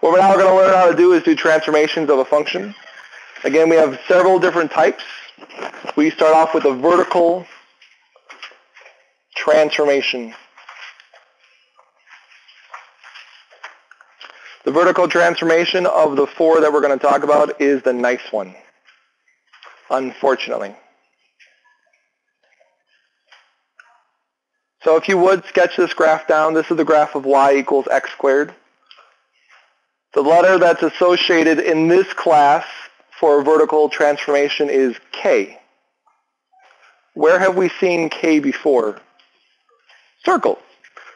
What we're now going to learn how to do is do transformations of a function. Again, we have several different types. We start off with a vertical transformation. The vertical transformation of the four that we're going to talk about is the nice one, unfortunately. So if you would sketch this graph down, this is the graph of y equals x squared. The letter that's associated in this class for a vertical transformation is k. Where have we seen k before? Circles.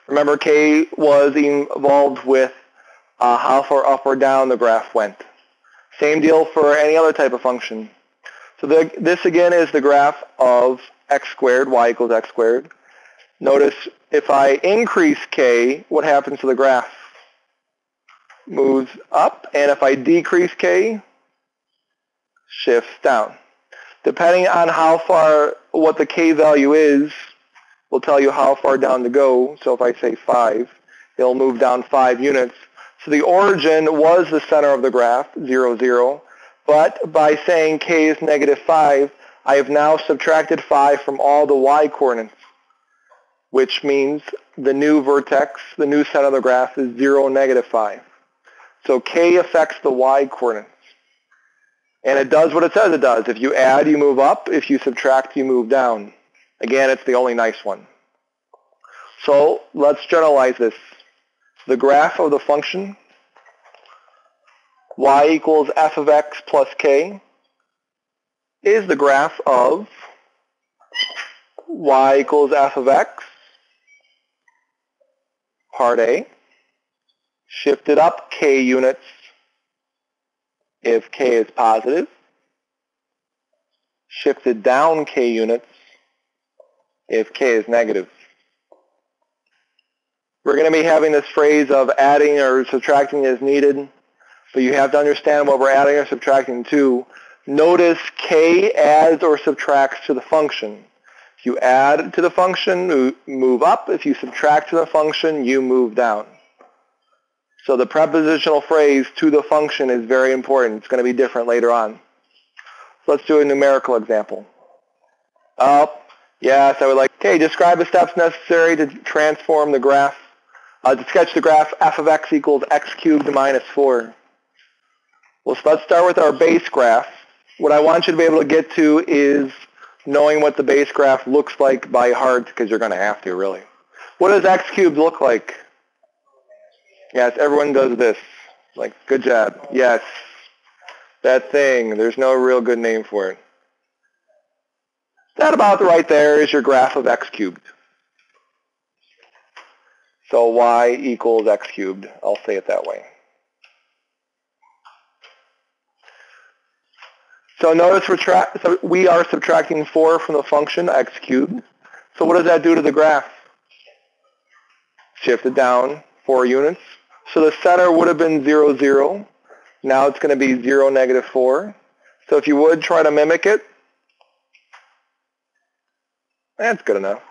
Remember, k was involved with how far up or down the graph went. Same deal for any other type of function. So this again is the graph of x squared, y equals x squared. Notice if I increase k, what happens to the graph? Moves up, and if I decrease k, shifts down. Depending on how far, what the k value is, will tell you how far down to go. So if I say 5, it'll move down 5 units. So the origin was the center of the graph, 0, 0. But by saying k is negative 5, I have now subtracted 5 from all the y coordinates, which means the new vertex, the new center of the graph is 0, negative 5. So k affects the y coordinates. And it does what it says it does. If you add, you move up. If you subtract, you move down. Again, it's the only nice one. So let's generalize this. The graph of the function y equals f of x plus k is the graph of y equals f of x, part A, shifted up k units if k is positive, shifted down k units if k is negative. We're going to be having this phrase of adding or subtracting as needed, but you have to understand what we're adding or subtracting to. Notice k adds or subtracts to the function. If you add to the function, you move up. If you subtract to the function, you move down. So the prepositional phrase to the function is very important. It's going to be different later on. So let's do a numerical example. Yes, I would like, okay, describe the steps necessary to transform the graph, to sketch the graph f of x equals x cubed minus 4. Well, so let's start with our base graph. What I want you to be able to get to is knowing what the base graph looks like by heart, because you're going to have to, really. What does x cubed look like? Yes, everyone does this. Like, good job. Yes, that thing. There's no real good name for it. That about right there is your graph of x cubed. So y equals x cubed. I'll say it that way. So notice we are subtracting 4 from the function x cubed. So what does that do to the graph? Shift it down 4 units. So the center would have been 0, 0. Now it's going to be 0, negative 4. So if you would try to mimic it, that's good enough.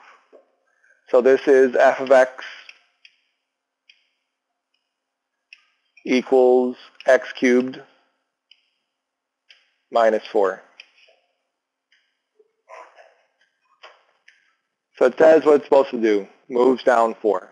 So this is f of x equals x cubed minus 4. So it says what it's supposed to do. Moves down 4.